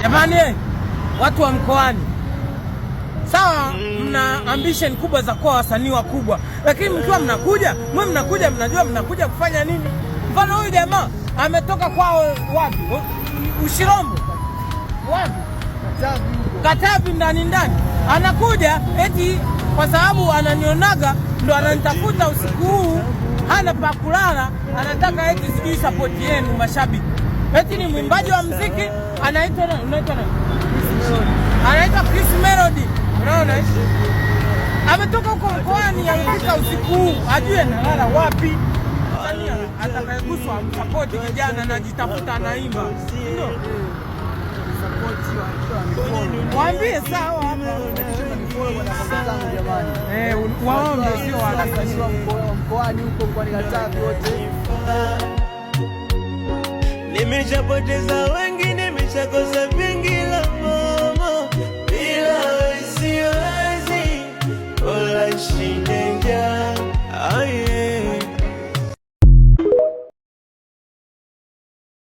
Jamani, watu wa mkoani, sawa, mna ambition kubwa za kuwa wasanii wakubwa, lakini mkiwa mnakuja mnajua mnakuja kufanya nini. Mfano huyu jamaa ametoka kwao wapi? Ushirombo wapi? Katavi ndani, anakuja eti kwa sababu ananionaga ndo ananitafuta usiku huu, hana pa kulala, anataka eti sijui support yenu mashabiki. Eti ni mwimbaji wa muziki anaitwa Chris Melody. Unaona? Ametoka huko mkoani, amefika usiku huu, ajue nalala wapi. Atakayeguswa support kijana anajitafuta, anaimba. Ndio. Waambie sawa hapa. Waombe sio wanasanii mkoani huko mkoani Katavi wote. Nimeshapoteza wengi, nimeshakosa vingi la mama, bila wewe siwezi, wala shinde